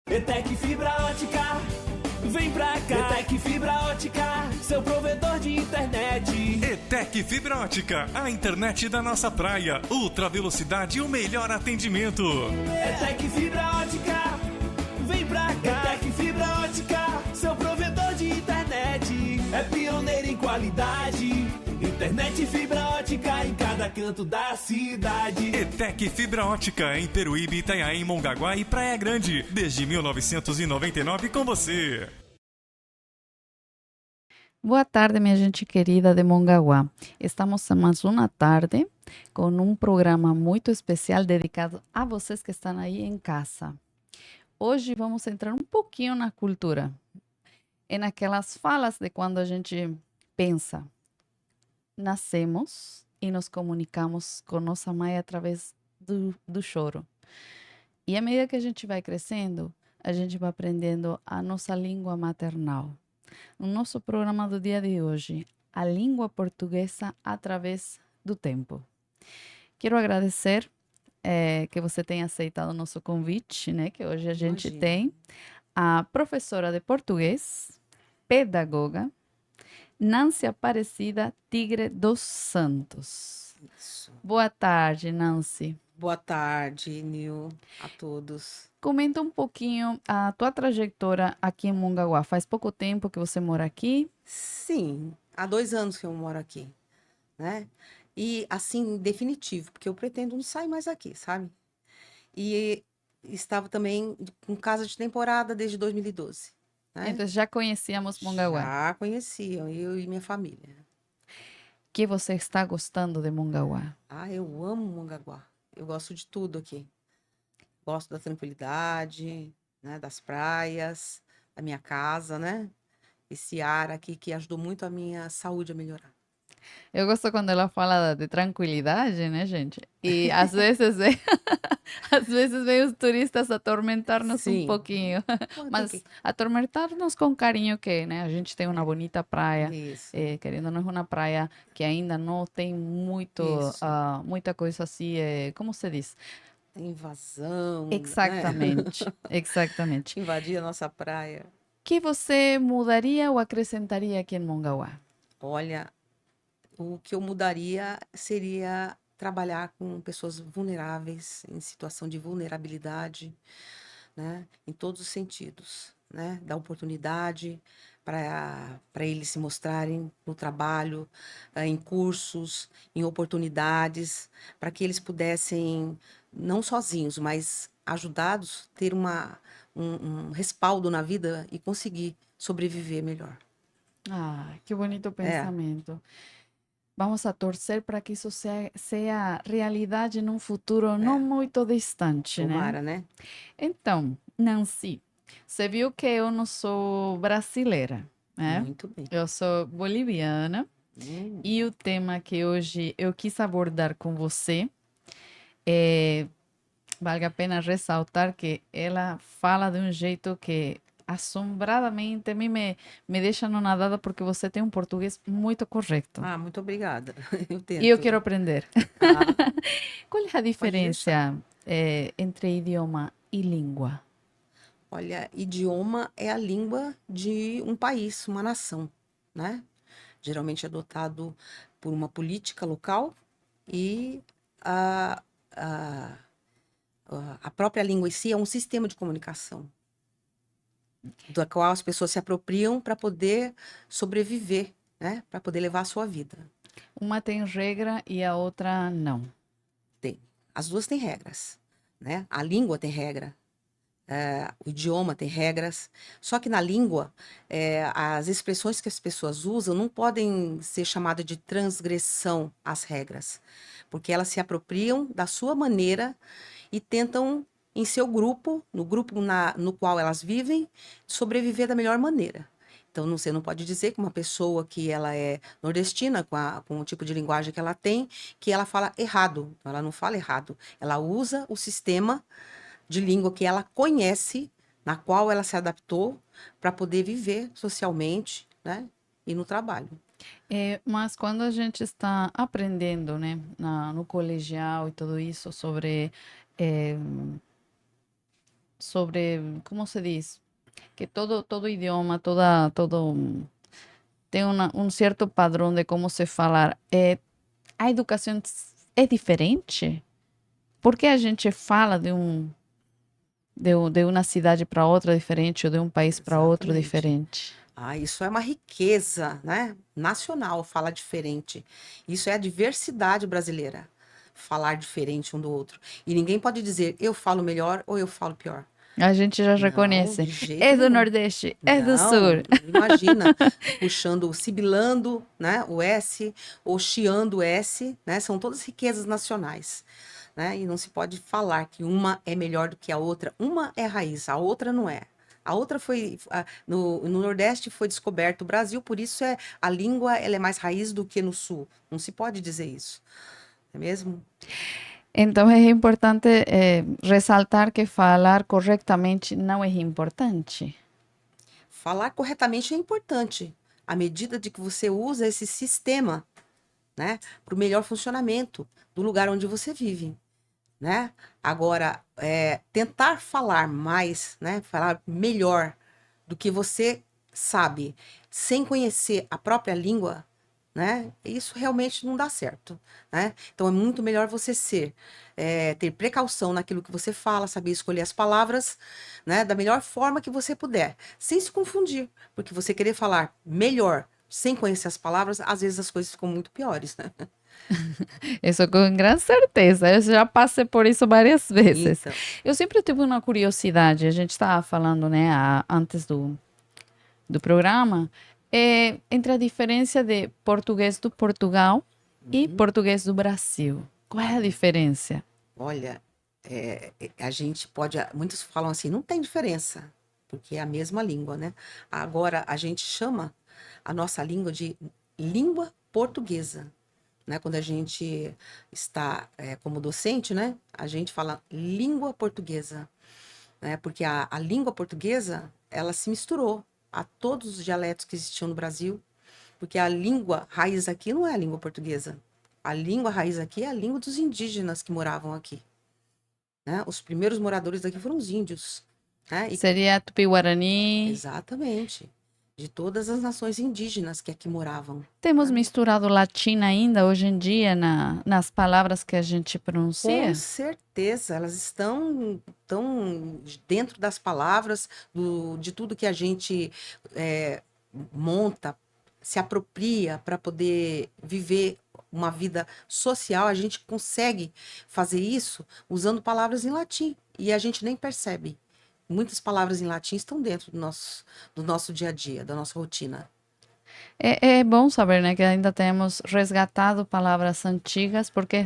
ETEC Fibra Ótica, vem pra cá. ETEC Fibra Ótica, seu provedor de internet. ETEC Fibra Ótica, a internet da nossa praia. Ultra velocidade e o melhor atendimento. ETEC Fibra Ótica, vem pra cá. ETEC Fibra Ótica, seu provedor de internet. É pioneiro em qualidade. Internet fibra ótica em cada canto da cidade. ETEC Fibra Ótica em Peruíbe, Itanhaém, Mongaguá e Praia Grande. Desde 1999 com você. Boa tarde, minha gente querida de Mongaguá. Estamos mais uma tarde com um programa muito especial dedicado a vocês que estão aí em casa. Hoje vamos entrar um pouquinho na cultura, naquelas falas de quando a gente pensa. Nascemos e nos comunicamos com nossa mãe através do choro. E à medida que a gente vai crescendo, a gente vai aprendendo a nossa língua maternal. No nosso programa do dia de hoje, a língua portuguesa através do tempo. Quero agradecer que você tenha aceitado o nosso convite, né? Que hoje a gente tem a professora de português, pedagoga, Nancy Aparecida Tigre dos Santos. Isso. Boa tarde, Nancy. Boa tarde, Nil, a todos. Comenta um pouquinho a tua trajetória aqui em Mongaguá. Faz pouco tempo que você mora aqui? Sim, há 2 anos que eu moro aqui, né? E assim, definitivo, porque eu pretendo não sair mais aqui, sabe? E estava também com casa de temporada desde 2012, né? Então já conhecíamos Mongaguá. Já conheciam, eu e minha família. Que você está gostando de Mongaguá? Ah, eu amo Mongaguá. Eu gosto de tudo aqui. Gosto da tranquilidade, né? Das praias, da minha casa, né? Esse ar aqui que ajudou muito a minha saúde a melhorar. Eu gosto quando ela fala de tranquilidade, né, gente? E às vezes, às vezes vem os turistas atormentar-nos um Sim. pouquinho. Pô, tem Mas que- atormentar-nos com carinho que, né? A gente tem uma bonita praia. Isso. Querendo ou não, é uma praia que ainda não tem Isso. muita coisa assim, como se diz? Tem invasão, né? Exatamente, exatamente. Invadir a nossa praia. Que você mudaria ou acrescentaria aqui em Mongaguá? Olha, o que eu mudaria seria trabalhar com pessoas vulneráveis, em situação de vulnerabilidade, né? Em todos os sentidos, né? Dar oportunidade para eles se mostrarem no trabalho, em cursos, em oportunidades, para que eles pudessem, não sozinhos, mas ajudados, ter um respaldo na vida e conseguir sobreviver melhor. Ah, que bonito É. pensamento. Vamos a torcer para que isso seja realidade num futuro não muito distante, né? Tomara, né? Então, Nancy, você viu que eu não sou brasileira, né? Muito bem. Eu sou boliviana e o tema que hoje eu quis abordar com você vale a pena ressaltar que ela fala de um jeito que assombradamente a mim me deixa anonadada porque você tem um português muito correto. Ah, muito obrigada. Eu tento. E eu quero aprender. Ah, Qual é a diferença entre idioma e língua? olha, idioma é a língua de um país, uma nação, né? Geralmente é adotado por uma política local e a, a, a própria língua em si é um sistema de comunicação, do qual as pessoas se apropriam para poder sobreviver, né? Para poder levar a sua vida. Uma tem regra e a outra não. Tem. As duas têm regras, né? A língua tem regra, o idioma tem regras. Só que na língua, as expressões que as pessoas usam não podem ser chamadas de transgressão às regras, porque elas se apropriam da sua maneira e tentam, em seu grupo, no grupo no qual elas vivem, sobreviver da melhor maneira. Então, você não pode dizer que uma pessoa que ela é nordestina, com o tipo de linguagem que ela tem, que ela fala errado. Então, ela não fala errado. Ela usa o sistema de língua que ela conhece, na qual ela se adaptou para poder viver socialmente, né? E no trabalho. Mas quando a gente está aprendendo, né, no colegial e tudo isso sobre sobre, como se diz? Que todo idioma, tem um certo padrão de como se falar. A educação é diferente? Por que a gente fala de uma cidade para outra diferente ou de um país para outro Exatamente. diferente? Isso é uma riqueza, né? Nacional, falar diferente. Isso é a diversidade brasileira. Falar diferente um do outro. E ninguém pode dizer eu falo melhor ou eu falo pior. A gente já Não, reconhece. de jeito É do nenhum. Nordeste, é do Não, Sul. imagina, puxando, sibilando, né, o S, ou chiando o S, né, são todas riquezas nacionais, né, e não se pode falar que uma é melhor do que a outra, uma é raiz, a outra não é. A outra foi, no Nordeste foi descoberto o Brasil, por isso a língua ela é mais raiz do que no Sul, não se pode dizer isso, não é mesmo? Então é importante ressaltar que falar corretamente não é importante. Falar corretamente é importante, à medida de que você usa esse sistema, né, para o melhor funcionamento do lugar onde você vive, né? Agora, tentar falar mais, né, falar melhor do que você sabe, sem conhecer a própria língua, né? Isso realmente não dá certo, né? Então é muito melhor você ter precaução naquilo que você fala, saber escolher as palavras, né, da melhor forma que você puder, sem se confundir, porque você querer falar melhor sem conhecer as palavras, às vezes as coisas ficam muito piores, né? Isso com grande certeza. Eu já passei por isso várias vezes. Então, Eu sempre tive uma curiosidade. A gente estava falando, né, antes do programa, entre a diferença de português do Portugal e português do Brasil. Qual é a diferença? olha, a gente pode. Muitos falam assim, não tem diferença, porque é a mesma língua, né? Agora, a gente chama a nossa língua de língua portuguesa, né? Quando a gente está como docente, né? A gente fala língua portuguesa, né? Porque a língua portuguesa, ela se misturou a todos os dialetos que existiam no Brasil, porque a língua raiz aqui não é a língua portuguesa. A língua raiz aqui é a língua dos indígenas que moravam aqui, né? Os primeiros moradores daqui foram os índios, né? Seria Tupi-Guarani. Exatamente, de todas as nações indígenas que aqui moravam. Temos misturado latim ainda hoje em dia nas palavras que a gente Com pronuncia? certeza, elas estão dentro das palavras, de tudo que a gente é, monta, se apropria para poder viver uma vida social. A gente consegue fazer isso usando palavras em latim e a gente nem percebe. Muitas palavras em latim estão dentro do nosso dia a dia, da nossa rotina. É bom saber, né, que ainda temos resgatado palavras antigas, porque,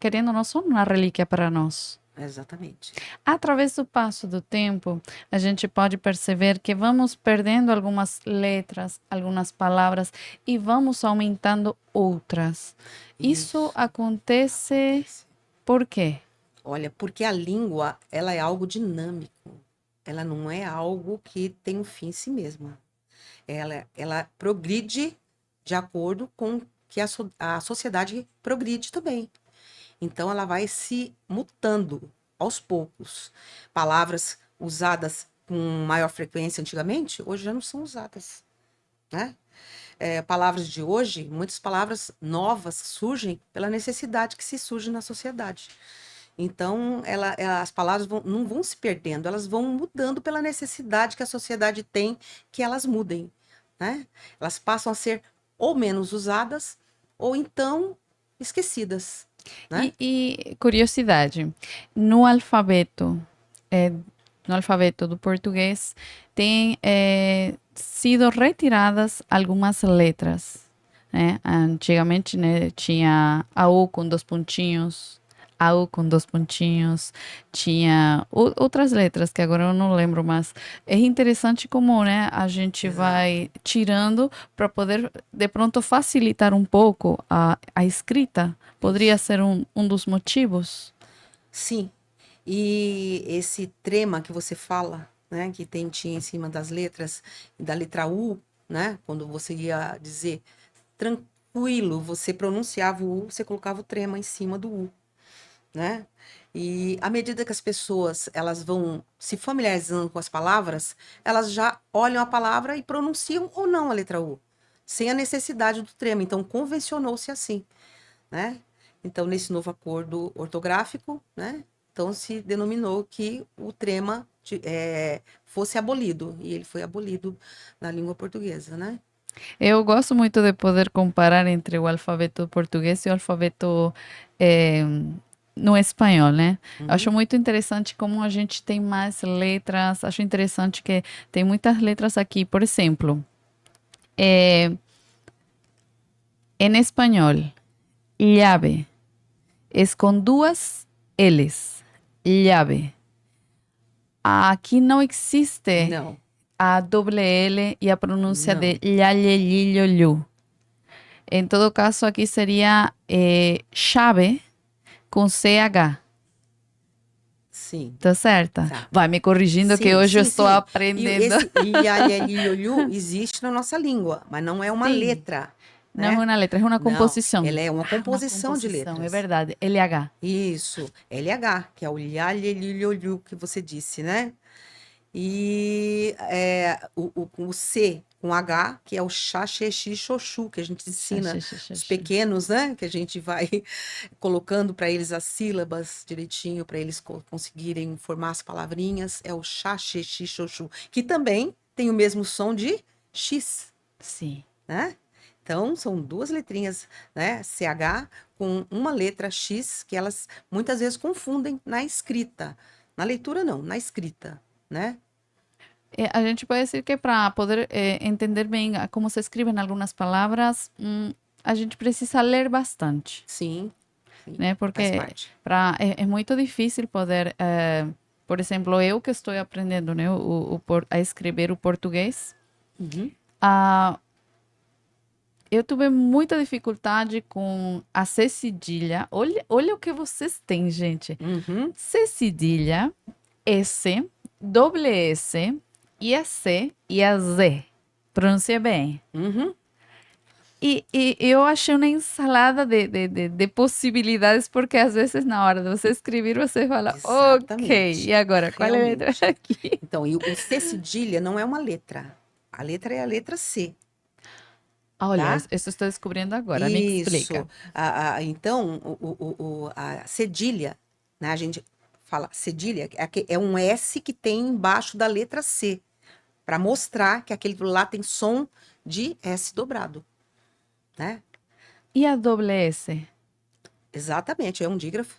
querendo ou não, são uma relíquia para nós. Exatamente. Através do passo do tempo, a gente pode perceber que vamos perdendo algumas letras, algumas palavras e vamos aumentando outras. Isso acontece por quê? Olha, porque a língua, ela é algo dinâmico. Ela não é algo que tem um fim em si mesma. Ela progride de acordo com que a sociedade progride também. Então, ela vai se mutando aos poucos. Palavras usadas com maior frequência antigamente, hoje já não são usadas, né? Palavras de hoje, muitas palavras novas surgem pela necessidade que se surge na sociedade. Então, as palavras não vão se perdendo, elas vão mudando pela necessidade que a sociedade tem que elas mudem, né? Elas passam a ser ou menos usadas, ou então esquecidas, né? E curiosidade, no alfabeto, eh, no alfabeto do português, tem sido retiradas algumas letras, né? Antigamente, né, tinha a U com dois pontinhos, a U com dois pontinhos, tinha outras letras que agora eu não lembro, mas é interessante como, né, a gente vai tirando para poder, de pronto, facilitar um pouco a escrita. Poderia ser um dos motivos? Sim. E esse trema que você fala, né, que tinha em cima das letras, da letra U, né, quando você ia dizer tranquilo, você pronunciava o U, você colocava o trema em cima do U, né? E à medida que as pessoas elas vão se familiarizando com as palavras, elas já olham a palavra e pronunciam ou não a letra U, sem a necessidade do trema. Então, convencionou-se assim, né? Então, nesse novo acordo ortográfico, né? Então, se denominou que o trema fosse abolido, e ele foi abolido na língua portuguesa, né? Eu gosto muito de poder comparar entre o alfabeto português e o alfabeto eh, no espanhol, né? Eu acho Uhum. muito interessante como a gente tem mais letras. Acho interessante que tem muitas letras aqui. Por exemplo, em espanhol, llave es com duas L's. Llave. Aqui não existe Não, a doble L e a pronúncia de não, llalle, lillo, llu. Em todo caso, aqui seria chave com CH. sim. Tá certa? Tá. Vai me corrigindo que Sim, hoje eu sim, estou sim. E aprendendo. esse ialeliolhu existe na nossa língua, mas não é uma Sim, letra, não é né? uma letra, é uma Não, composição. ela é uma Ah, uma composição de composição, é letras. verdade. LH. Isso, LH, que é o ialeliolhu que você disse, né? E o C com H, que é o chá, xexi, xoxu, que a gente ensina os pequenos, né? Que a gente vai colocando para eles as sílabas direitinho, para eles conseguirem formar as palavrinhas. É o chá, xexi, xoxu, que também tem o mesmo som de X, Sim. né? Então, são duas letrinhas, né? CH com uma letra X, que elas muitas vezes confundem na escrita. Na leitura, não, na escrita, né? A gente pode dizer que para poder entender bem como se escrevem algumas palavras, a gente precisa ler bastante, Sim, sim, né? faz Porque parte. é muito difícil poder, por exemplo, eu que estou aprendendo, né, a escrever o português, Uhum. ah, eu tive muita dificuldade com a C cedilha. Olha o que vocês têm, gente. Uhum. C cedilha, S, doble S, e a C e a Z. Pronuncia bem. Uhum. E eu achei uma ensalada de possibilidades, porque às vezes na hora de você escrever, você fala, ok, Exatamente. e agora, qual é a letra Realmente. aqui? Então, e o C cedilha não é uma letra. A letra é a letra C, Olha, tá? isso eu estou descobrindo agora, me Isso. explica. Então, a cedilha, né? A gente fala cedilha, é um S que tem embaixo da letra C, para mostrar que aquele lá tem som de S dobrado, né? E a doble S? Exatamente, é um dígrafo,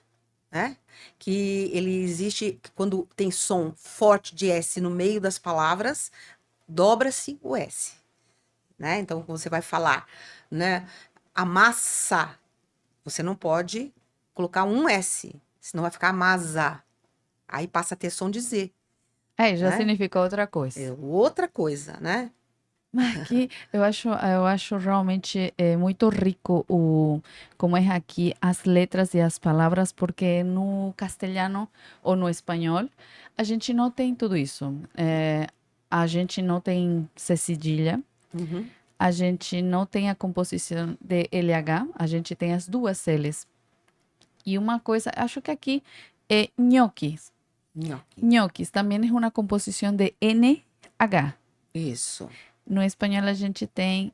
né? Que ele existe quando tem som forte de S no meio das palavras, dobra-se o S, né? Então, quando você vai falar, né? Amassa, você não pode colocar um S, senão vai ficar masa. Aí passa a ter som de Z, Já né? significa outra coisa. É outra coisa, né? Mas aqui eu acho realmente muito rico como é aqui as letras e as palavras, porque no castelhano ou no espanhol a gente não tem tudo isso. A gente não tem C cedilha, Uhum. a gente não tem a composição de LH, a gente tem as duas L's. E uma coisa, acho que aqui é nhoquis. Nhoque. Nhoquis também é uma composição de NH. Isso. No espanhol a gente tem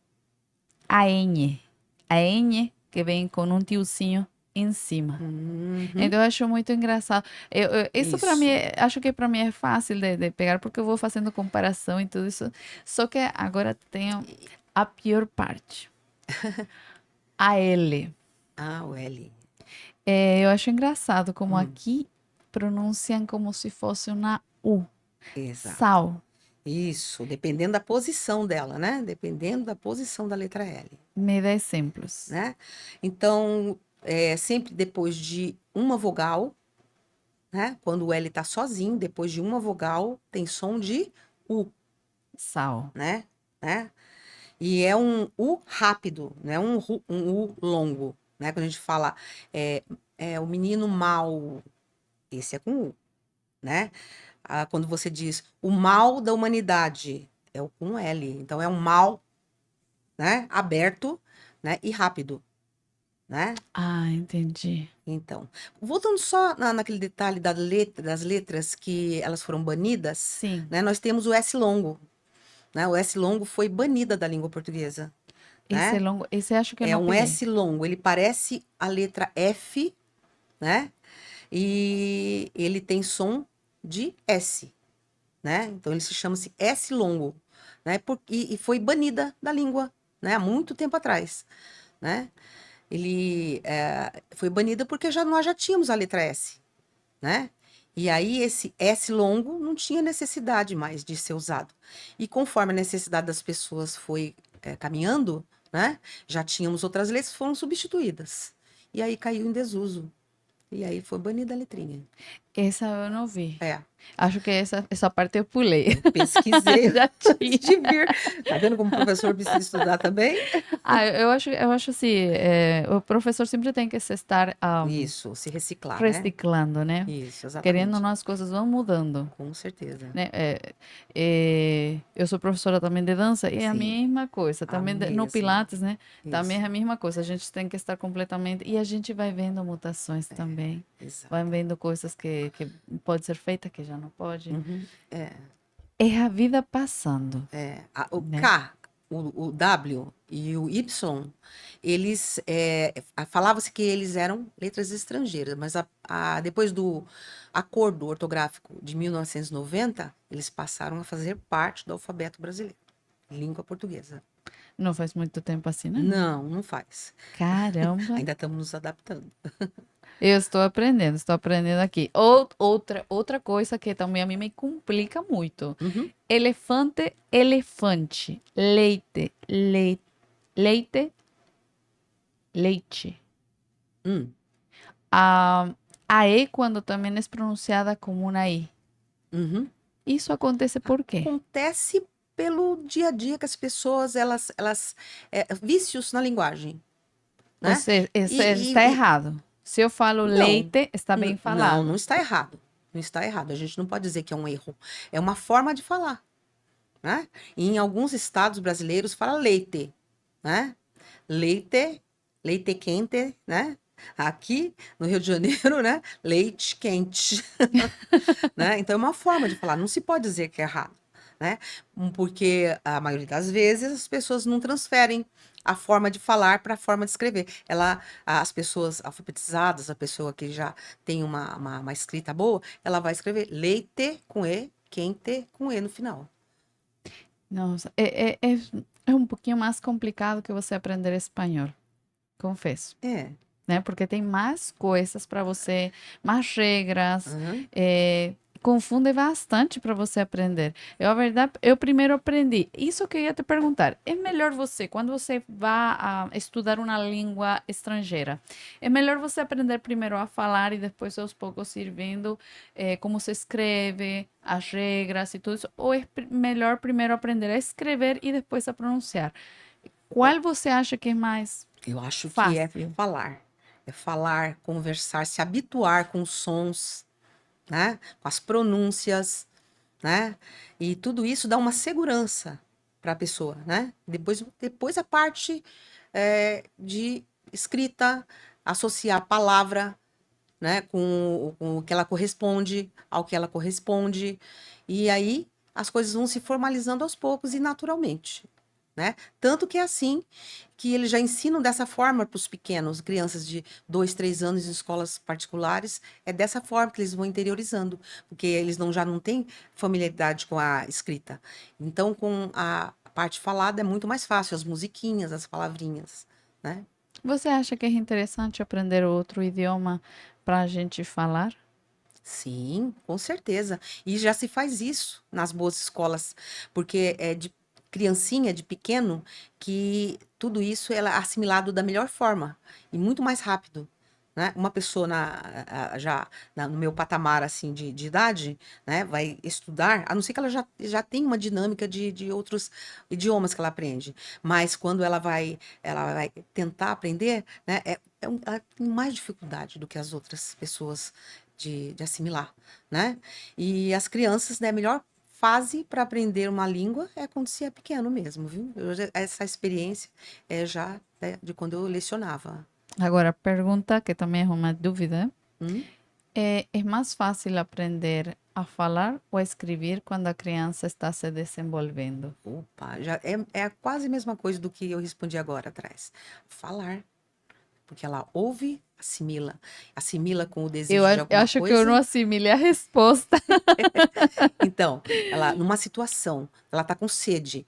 a N. A N que vem com um tiozinho em cima. Uhum. Então eu acho muito engraçado. Isso para mim, Isso. acho que para mim é fácil de pegar porque eu vou fazendo comparação e tudo isso. Só que agora tenho a pior parte. A L. Ah, o L. Eu acho engraçado como Hum. aqui pronunciam como se fosse uma U. Exato. Sal. Isso, dependendo da posição dela, né? Dependendo da posição da letra L, Me dá exemplos. né? Então, sempre depois de uma vogal, né? Quando o L tá sozinho, depois de uma vogal, tem som de U, Sal. né? E é um U rápido, não é um U longo, né? Quando a gente fala o menino mau, esse é com U, né? Quando você diz o mal da humanidade, é o com L. Então é um mal, né? Aberto, né? E rápido, né? Ah, entendi. Então, voltando só naquele detalhe das letras que elas foram banidas, Sim. né? Nós temos o S longo, né? O S longo foi banida da língua portuguesa, Esse é né? longo. Esse acho que eu É não um peguei. S longo, ele parece a letra F, né? E ele tem som de S, né? Então ele se chama-se S longo, né? E foi banida da língua, né? Há muito tempo atrás, né? Ele foi banida porque nós já tínhamos a letra S, né? E aí esse S longo não tinha necessidade mais de ser usado. E conforme a necessidade das pessoas foi caminhando, né? Já tínhamos outras letras que foram substituídas. E aí caiu em desuso. E aí foi banida a letrinha. Essa eu não vi. É, Acho que essa parte eu pulei. eu pesquisei Já antes tinha. de vir. Tá vendo como o professor precisa estudar também? Eu acho assim, o professor sempre tem que se estar Isso, se reciclar, né? reciclando, né? Isso, Querendo ou exatamente. não, as coisas vão mudando. Com certeza. Né? Eu sou professora também de dança e é a Sim, mesma coisa. a Também no mesma. Pilates, né? Também Isso, é a mesma coisa. A gente tem que estar completamente. E a gente vai vendo mutações também. Vai exato. vendo coisas que pode ser feita, que já não pode. Uhum. É, É a vida passando, o né? K, o W e o Y, eles falava-se que eles eram letras estrangeiras, mas depois do acordo ortográfico de 1990, eles passaram a fazer parte do alfabeto brasileiro, língua portuguesa. Não faz muito tempo assim, não. Não, não faz. Caramba, Ainda estamos nos adaptando. eu estou aprendendo aqui. Outra coisa que também a mim me complica muito. Uhum. Elefante, elefante. Leite, leite, leite. Hum. A E quando também é pronunciada como uma I. Uhum. Isso acontece por quê? Acontece pelo dia a dia que as pessoas, vícios na linguagem, Ou né? seja, E, está e- e- errado. Se eu falo não, leite, está bem não, não falado. está errado. Não está errado. A gente não pode dizer que é um erro. É uma forma de falar, né? E em alguns estados brasileiros fala leite, né? Leite, leite quente, né? Aqui no Rio de Janeiro, né? Leite quente, né? Então é uma forma de falar. Não se pode dizer que é errado, né? Porque a maioria das vezes as pessoas não transferem a forma de falar para a forma de escrever. As pessoas alfabetizadas, a pessoa que já tem uma escrita boa, ela vai escrever leite com E, quente com E no final. Nossa, é um pouquinho mais complicado que você aprender espanhol, confesso. É. Né? Porque tem mais coisas para você, mais regras, Aham. confunde bastante para você aprender. A verdade, eu primeiro aprendi. Isso que eu ia te perguntar. É melhor você, quando você vá a estudar uma língua estrangeira, é melhor você aprender primeiro a falar e depois aos poucos ir vendo como se escreve, as regras e tudo isso, ou é melhor primeiro aprender a escrever e depois a pronunciar? Qual você acha que é mais Eu acho que é fácil? falar. É falar, conversar, se habituar com os sons, né? Com as pronúncias, né? E tudo isso dá uma segurança para a pessoa, né? Depois a parte de escrita, associar a palavra, né? Com o que ela corresponde, ao que ela corresponde. E aí as coisas vão se formalizando aos poucos e naturalmente, né? Tanto que é assim que eles já ensinam dessa forma para os pequenos, crianças de 2, 3 anos em escolas particulares, é dessa forma que eles vão interiorizando, porque eles já não têm familiaridade com a escrita. Então, com a parte falada é muito mais fácil, as musiquinhas, as palavrinhas, né? Você acha que é interessante aprender outro idioma para a gente falar? Sim, com certeza. E já se faz isso nas boas escolas, porque é de criancinha, de pequeno, que tudo isso é assimilado da melhor forma e muito mais rápido, né? Uma pessoa no meu patamar assim de idade, né, vai estudar, a não ser que ela já tenha uma dinâmica de outros idiomas que ela aprende, mas quando ela vai tentar aprender, né, ela tem mais dificuldade do que as outras pessoas de assimilar, né? E as crianças, né, a melhor fase para aprender uma língua é quando se é pequeno mesmo, viu? Essa experiência é já, né, de quando eu lecionava. Agora, pergunta que também é uma dúvida. Hum? É mais fácil aprender a falar ou a escrever quando a criança está se desenvolvendo? Opa, já é quase a mesma coisa do que eu respondi agora atrás. Falar, porque ela ouve, assimila com o Eu, desejo de eu alguma acho que eu não coisa. assimilei a resposta. Então, ela, numa situação, ela tá com sede,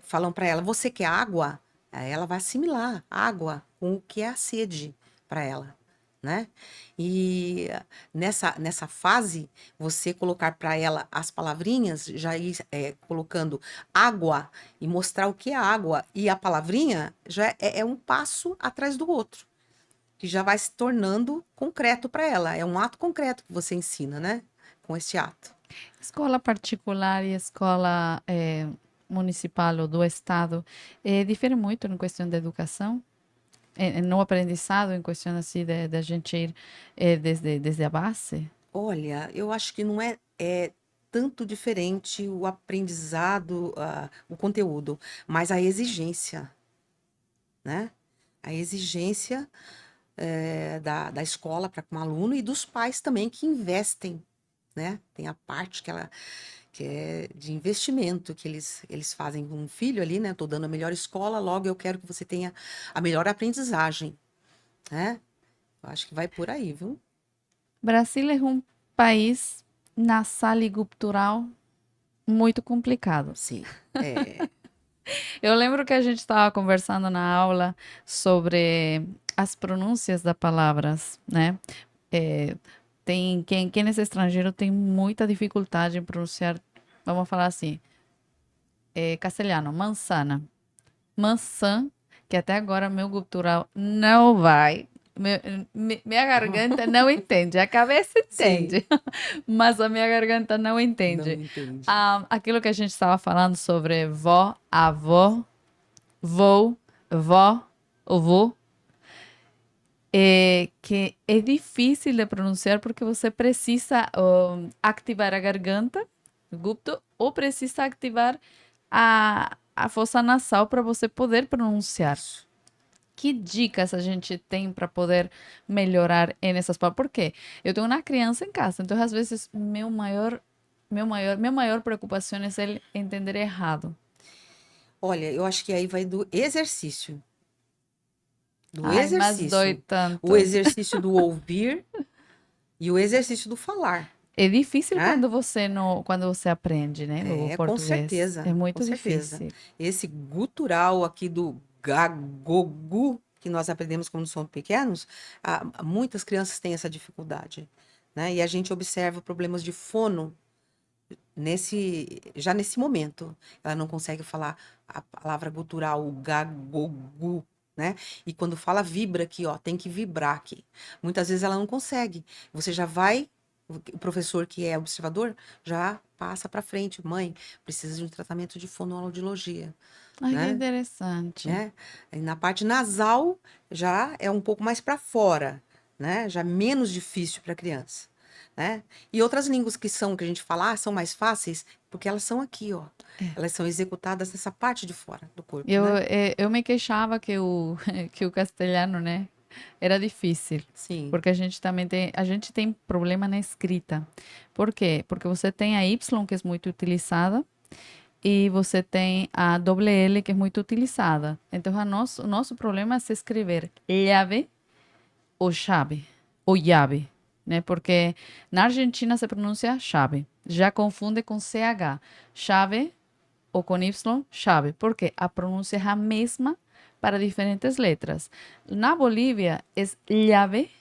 falam para ela, você quer água? Aí ela vai assimilar água com o que é a sede para ela, né? E nessa fase, você colocar para ela as palavrinhas, já ir colocando água e mostrar o que é água e a palavrinha já é um passo atrás do outro, que já vai se tornando concreto para ela. É um ato concreto que você ensina, né? Com esse ato. Escola particular e escola municipal ou do estado difere muito em questão de educação, no aprendizado, em questão assim de a gente ir desde a base. Olha, eu acho que não é tanto diferente o aprendizado, o conteúdo, mas a exigência, né? A exigência da escola para com o aluno e dos pais também que investem, né? Tem a parte que é de investimento que eles fazem com o filho ali, né? Tô dando a melhor escola, logo eu quero que você tenha a melhor aprendizagem, né? Eu acho que vai por aí, viu? Brasil é um país nasal e gutural muito complicado. Sim. É. Eu lembro que a gente estava conversando na aula sobre as pronúncias das palavras, né? É, quem é estrangeiro tem muita dificuldade em pronunciar, vamos falar assim, castelhano, manzana. Maçã, que até agora meu gutural não vai. Minha garganta não entende, a cabeça Sim. entende, mas a minha garganta não Não entende. entende. Aquilo que a gente estava falando sobre vó, avó, vô, vó, avô, que é difícil de pronunciar porque você precisa ativar a garganta, o gupto, ou precisa ativar a fossa nasal para você poder pronunciar. Isso. Que dicas a gente tem para poder melhorar nessas palavras? Por quê? Eu tenho uma criança em casa, então às vezes minha maior preocupação é ele entender errado. Olha, eu acho que aí vai do exercício. Do Ai, mas dói exercício. O tanto. exercício do ouvir e o exercício do falar, É difícil né? quando você aprende, né, o Com português. É certeza, com muito certeza. difícil. Esse gutural aqui do gagogu que nós aprendemos quando somos pequenos, muitas crianças têm essa dificuldade, né? E a gente observa problemas de fono já nesse momento. Ela não consegue falar a palavra gutural, o gagogu, né? E quando fala vibra aqui, ó, tem que vibrar aqui. Muitas vezes ela não consegue. Você já vai, o professor que é observador já passa para frente, mãe, precisa de um tratamento de fonoaudiologia, Ai, que né? interessante. Né? E na parte nasal já é um pouco mais para fora, né? Já menos difícil para a criança, né? E outras línguas que a gente fala, são mais fáceis, porque elas são aqui, ó. Elas são executadas nessa parte de fora do corpo, né? Eu me queixava que que o castelhano, né, era difícil. Sim, Porque a gente tem problema na escrita. Por quê? Porque você tem a Y, que é muito utilizada, e você tem a doble L, que é muito utilizada. Então, o nosso problema é se escrever llave ou chave, ou llave, né? Porque na Argentina se pronuncia chave. Já confunde com CH. Chave ou com Y, chave. Porque a pronúncia é a mesma para diferentes letras. Na Bolívia é llave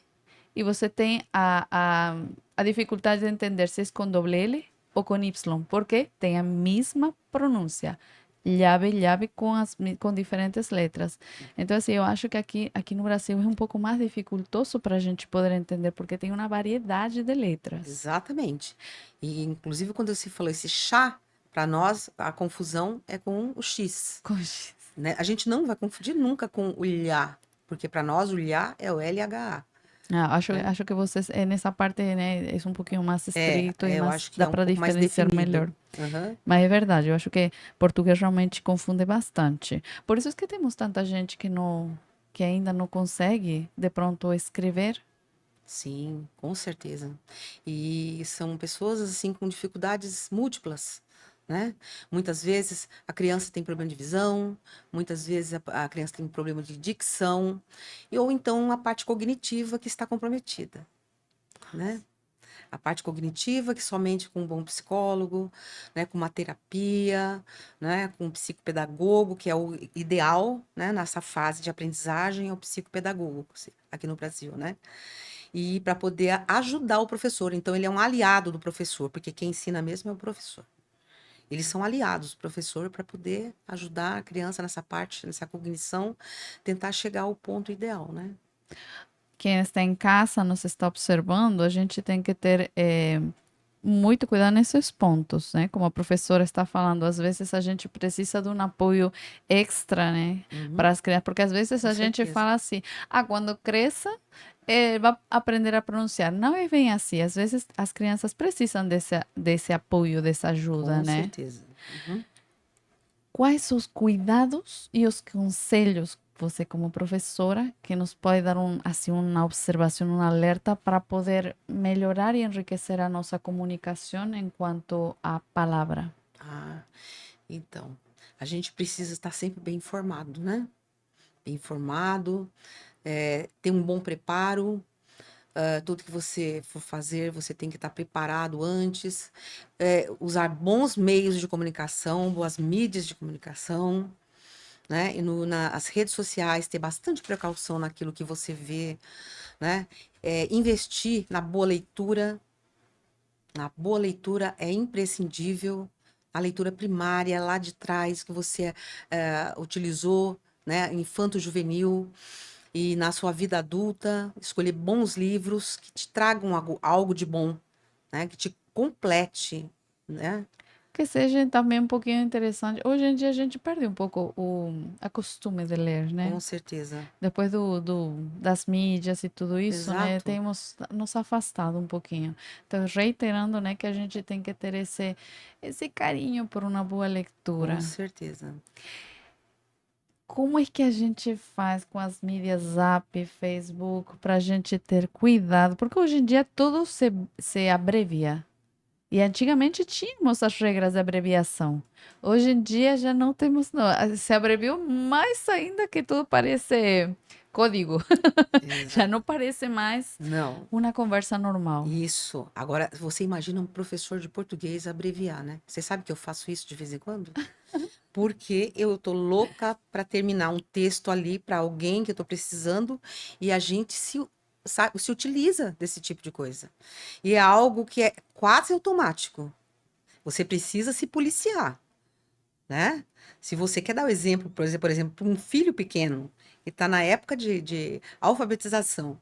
e você tem a dificuldade de entender se é com doble L ou com Y, porque tem a mesma pronúncia. Llave, llave com diferentes letras. Então, assim, eu acho que aqui no Brasil é um pouco mais dificultoso para a gente poder entender, porque tem uma variedade de letras. exatamente. E inclusive quando você falou esse chá, para nós a confusão é com o X, Coxis. né? A gente não vai confundir nunca com o lhá, porque para nós o lhá é o LHA, né? Acho que vocês, nessa parte, né, é um pouquinho mais estrito e Eu mais, acho que dá é um para pouco mais diferenciar definido. melhor. Aham. Mas é verdade, eu acho que português realmente confunde bastante. Por isso é que temos tanta gente que que ainda não consegue, de pronto, escrever? Sim, com certeza. E são pessoas assim com dificuldades múltiplas, né? Muitas vezes a criança tem problema de visão, muitas vezes a criança tem problema de dicção, ou então a parte cognitiva que está comprometida, né? A parte cognitiva que somente com um bom psicólogo, né, com uma terapia, né, com um psicopedagogo, que é o ideal, né, nessa fase de aprendizagem, é o psicopedagogo aqui no Brasil, né? E para poder ajudar o professor. Então, ele é um aliado do professor, porque quem ensina mesmo é o professor. Eles são aliados do professor para poder ajudar a criança nessa parte, nessa cognição, tentar chegar ao ponto ideal, né? Quem está em casa nos está observando, a gente tem que ter muito cuidado nesses pontos, né? Como a professora está falando, às vezes a gente precisa de um apoio extra, né? Uhum, Para as crianças, porque às vezes com a gente certeza. fala assim, quando cresça, vai aprender a pronunciar. Não é bem assim. Às vezes as crianças precisam desse apoio, dessa ajuda, Com né? certeza. Uhum. Quais os cuidados e os conselhos, você como professora, que nos pode dar assim, uma observação, um alerta para poder melhorar e enriquecer a nossa comunicação enquanto à palavra? Ah, então, a gente precisa estar sempre bem informado, né? Bem informado, ter um bom preparo. Tudo que você for fazer, você tem que estar preparado antes. Usar bons meios de comunicação, boas mídias de comunicação, né? E nas redes sociais, ter bastante precaução naquilo que você vê, né? Investir na boa leitura. A boa leitura é imprescindível. A leitura primária, lá de trás, que você utilizou, né? Infanto-juvenil. E na sua vida adulta, escolher bons livros que te tragam algo de bom, né? Que te complete, né? Que seja também um pouquinho interessante. Hoje em dia a gente perde um pouco a costume de ler, né? Com certeza. Depois das mídias e tudo isso, né, Exato. temos nos afastado um pouquinho. Então, reiterando, né, que a gente tem que ter esse carinho por uma boa Com leitura. certeza. Como é que a gente faz com as mídias Zap, Facebook, para a gente ter cuidado? Porque hoje em dia tudo se abrevia. E antigamente tínhamos as regras de abreviação. Hoje em dia já não temos, não. Se abreviou mais ainda que tudo parece código. Já Exato. não parece mais Não. uma conversa normal. Isso. Agora, você imagina um professor de português abreviar, né? Você sabe que eu faço isso de vez em quando? Porque eu tô louca para terminar um texto ali para alguém que eu tô precisando e a gente se utiliza desse tipo de coisa. E é algo que é quase automático. Você precisa se policiar, né? Se você quer dar o exemplo, por exemplo, para um filho pequeno que está na época de alfabetização,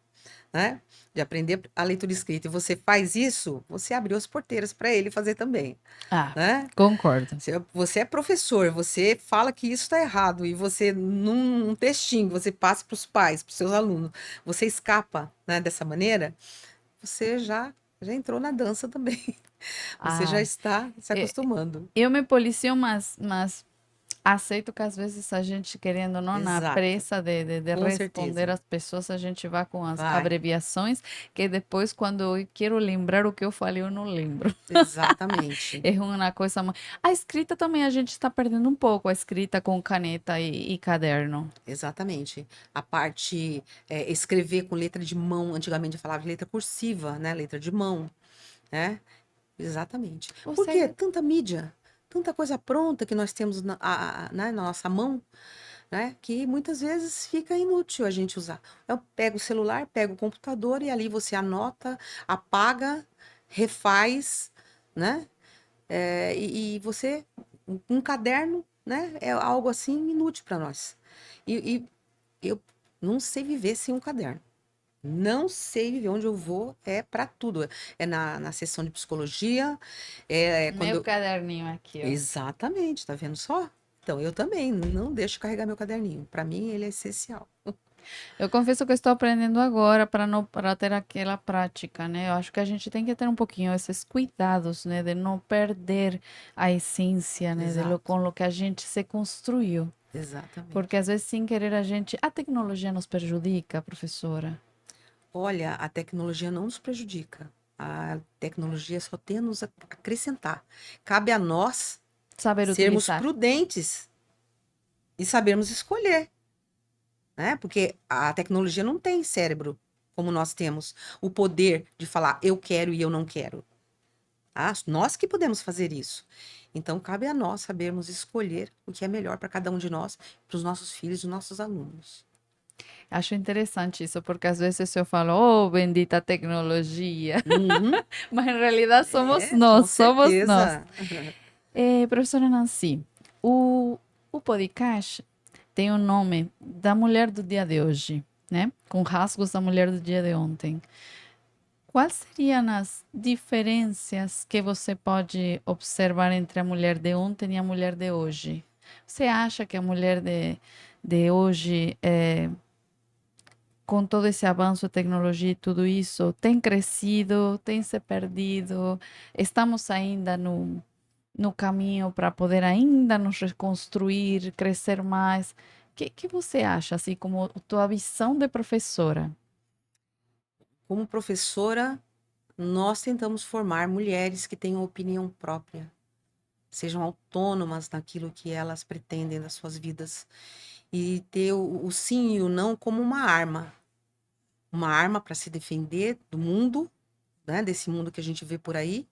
né? De aprender a leitura escrita, e você faz isso, você abriu as porteiras para ele fazer também, Ah, né? concordo. Você é professor, você fala que isso está errado, e você, num textinho, você passa para os pais, para os seus alunos, você escapa, né, dessa maneira, você já entrou na dança também. Você já Ah, está se e- acostumando. eu me policio, mas aceito que às vezes a gente, querendo ou não, na Exato, pressa de com responder certeza. às pessoas, a gente vai com as Vai, abreviações, que depois, quando eu quero lembrar o que eu falei, eu não lembro. exatamente, É uma coisa. A escrita também a gente está perdendo um pouco, a escrita com caneta e caderno. exatamente. A parte, escrever com letra de mão, antigamente eu falava de letra cursiva, né? Letra de mão, né? Exatamente. Por quê? Você. Tanta mídia, tanta coisa pronta que nós temos né, na nossa mão, né? Que muitas vezes fica inútil a gente usar. Eu pego o celular, pego o computador e ali você anota, apaga, refaz, né? E você, um caderno, né? É algo assim inútil para nós. E eu não sei viver sem um caderno. Não sei viver onde eu vou, é para tudo. É na sessão de psicologia, quando Meu eu... caderninho aqui, ó. Exatamente, tá vendo só? Então, eu também não deixo de carregar meu caderninho. Para mim, ele é essencial. Eu confesso que estou aprendendo agora para não para ter aquela prática, né? Eu acho que a gente tem que ter um pouquinho esses cuidados, né, de não perder a essência, né, Exato. com o que a gente se construiu. Exatamente. Porque às vezes, sem querer, a tecnologia nos prejudica, professora. Olha, a tecnologia não nos prejudica. A tecnologia só tem a nos acrescentar. Cabe a nós Saber sermos utilizar. prudentes e sabermos escolher, né? Porque a tecnologia não tem cérebro como nós temos o poder de falar eu quero e eu não quero. Ah, nós que podemos fazer isso. Então, cabe a nós sabermos escolher o que é melhor para cada um de nós, para os nossos filhos e nossos alunos. Acho interessante isso, porque às vezes eu falo, oh, bendita tecnologia, Uhum, mas em realidade somos com nós, somos nós. certeza. Professora Nancy, o podcast tem o nome da mulher do dia de hoje, né? Com rasgos da mulher do dia de ontem. Quais seriam as diferenças que você pode observar entre a mulher de ontem e a mulher de hoje? Você acha que a mulher de hoje, com todo esse avanço de tecnologia e tudo isso, tem crescido, tem se perdido? Estamos ainda no caminho para poder ainda nos reconstruir, crescer mais? Que você acha, assim, como tua visão de professora? Como professora, nós tentamos formar mulheres que tenham opinião própria, sejam autônomas naquilo que elas pretendem das suas vidas e ter o sim e o não como uma arma para se defender do mundo, né, desse mundo que a gente vê por aí,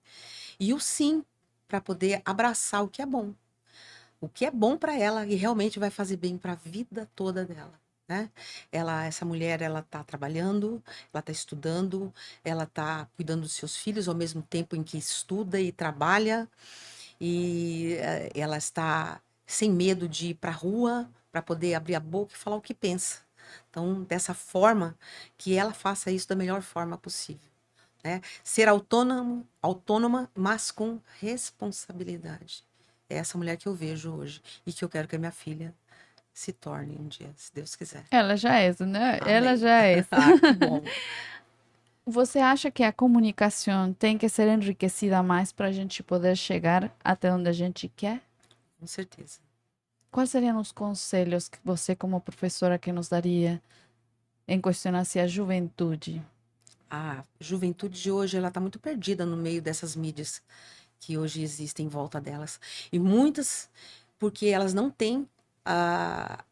e o sim para poder abraçar o que é bom para ela e realmente vai fazer bem para a vida toda dela. Né? Essa mulher, ela está trabalhando, ela está estudando, ela está cuidando dos seus filhos ao mesmo tempo em que estuda e trabalha, e ela está sem medo de ir para a rua para poder abrir a boca e falar o que pensa. Então, dessa forma, que ela faça isso da melhor forma possível. Né? Ser autônoma, mas com responsabilidade. É essa mulher que eu vejo hoje e que eu quero que a minha filha se torne um dia, se Deus quiser. Ela já é, né? Ela Amém. já é. Ah, que bom. Você acha que a comunicação tem que ser enriquecida mais para a gente poder chegar até onde a gente quer? Com certeza. Quais seriam os conselhos que você, como professora, que nos daria em questionar-se a juventude? A juventude de hoje, ela está muito perdida no meio dessas mídias que hoje existem em volta delas. E muitas, porque elas não têm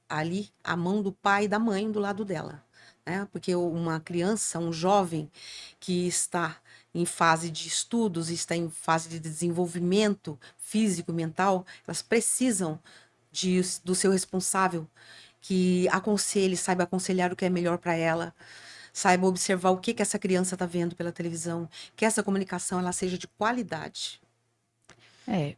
ali a mão do pai e da mãe do lado dela. Né? Porque uma criança, um jovem que está em fase de estudos, está em fase de desenvolvimento físico, mental, elas precisam do seu responsável que aconselhe, saiba aconselhar o que é melhor para ela, saiba observar o que essa criança está vendo pela televisão, que essa comunicação ela seja de qualidade. Né?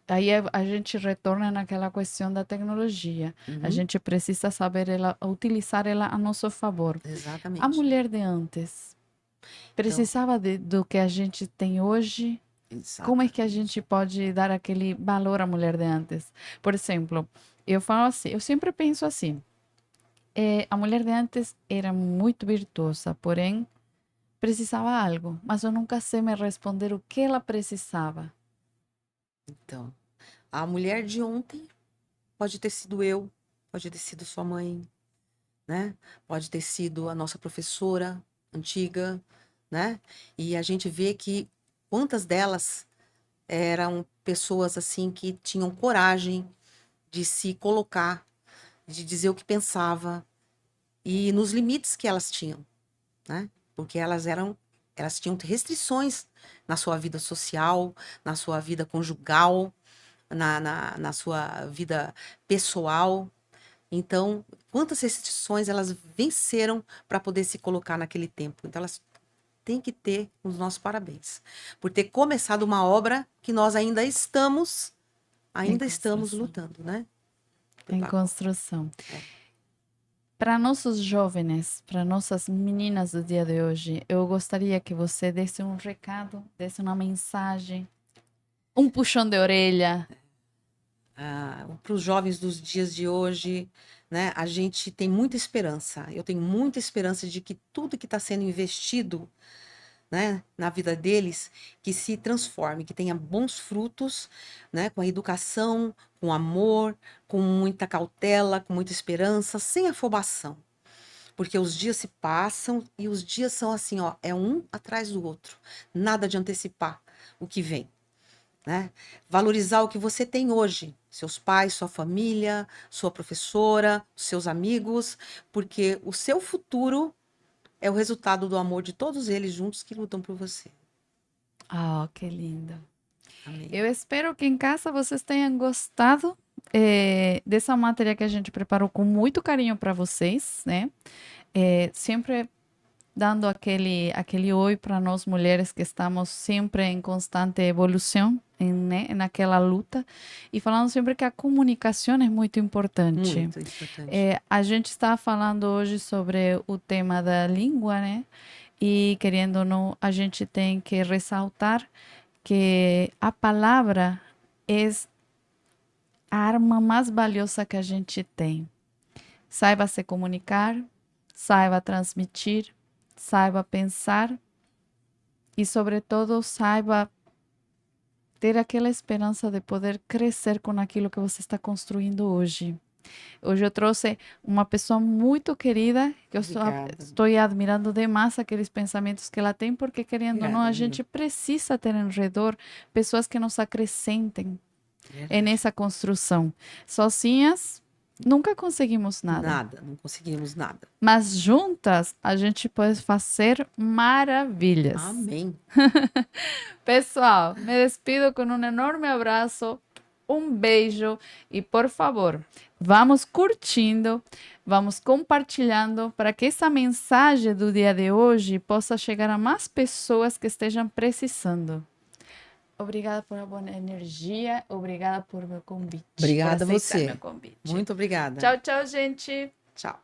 Aí a gente retorna naquela questão da tecnologia. A Uhum. gente precisa saber utilizar ela a nosso favor. Exatamente. A mulher de antes precisava do que a gente tem hoje. Como é que a gente pode dar aquele valor à mulher de antes? Por exemplo, eu falo assim, eu sempre penso assim, a mulher de antes era muito virtuosa, porém precisava algo, mas eu nunca sei me responder o que ela precisava. Então, a mulher de ontem pode ter sido eu, pode ter sido sua mãe, né? Pode ter sido a nossa professora antiga, né? E a gente vê que quantas delas eram pessoas assim que tinham coragem de se colocar, de dizer o que pensava e nos limites que elas tinham, né? Porque elas tinham restrições na sua vida social, na sua vida conjugal, na sua vida pessoal. Então, quantas restrições elas venceram para poder se colocar naquele tempo. Então, elas têm que ter os nossos parabéns por ter começado uma obra que nós ainda estamos construção. lutando, né? Em construção. Para nossos jovens, para nossas meninas do dia de hoje, eu gostaria que você desse um recado, desse uma mensagem, um puxão de orelha. Para os jovens dos dias de hoje, né? A gente tem muita esperança. Eu tenho muita esperança de que tudo que está sendo investido né, na vida deles, que se transforme, que tenha bons frutos, né, com a educação, com amor, com muita cautela, com muita esperança, sem afobação. Porque os dias se passam e os dias são assim, ó, é um atrás do outro. Nada de antecipar o que vem, né? Valorizar o que você tem hoje, seus pais, sua família, sua professora, seus amigos, porque o seu futuro é o resultado do amor de todos eles juntos que lutam por você. Ah, que lindo. Amém. Eu espero que em casa vocês tenham gostado dessa matéria que a gente preparou com muito carinho para vocês, né? Sempre dando aquele oi para nós mulheres que estamos sempre em constante evolução, né, naquela luta, e falando sempre que a comunicação é muito importante. Muito importante. A gente está falando hoje sobre o tema da língua, né? E querendo ou não, a gente tem que ressaltar que a palavra é a arma mais valiosa que a gente tem. Saiba se comunicar, saiba transmitir, saiba pensar e, sobretudo, saiba ter aquela esperança de poder crescer com aquilo que você está construindo hoje. Hoje eu trouxe uma pessoa muito querida, que eu Obrigada. estou admirando demais aqueles pensamentos que ela tem, porque, querendo ou não, a Obrigada, gente precisa ter ao redor pessoas que nos acrescentem Verdade. nessa construção. Sozinhas, nunca conseguimos nada. Nada, não conseguimos nada. Mas juntas, a gente pode fazer maravilhas. Amém. Pessoal, me despido com um enorme abraço, um beijo e, por favor, vamos curtindo, vamos compartilhando para que essa mensagem do dia de hoje possa chegar a mais pessoas que estejam precisando. Obrigada por a boa energia, obrigada por meu convite. Obrigada por a aceitar você. meu convite. Muito obrigada. Tchau, tchau, gente. Tchau.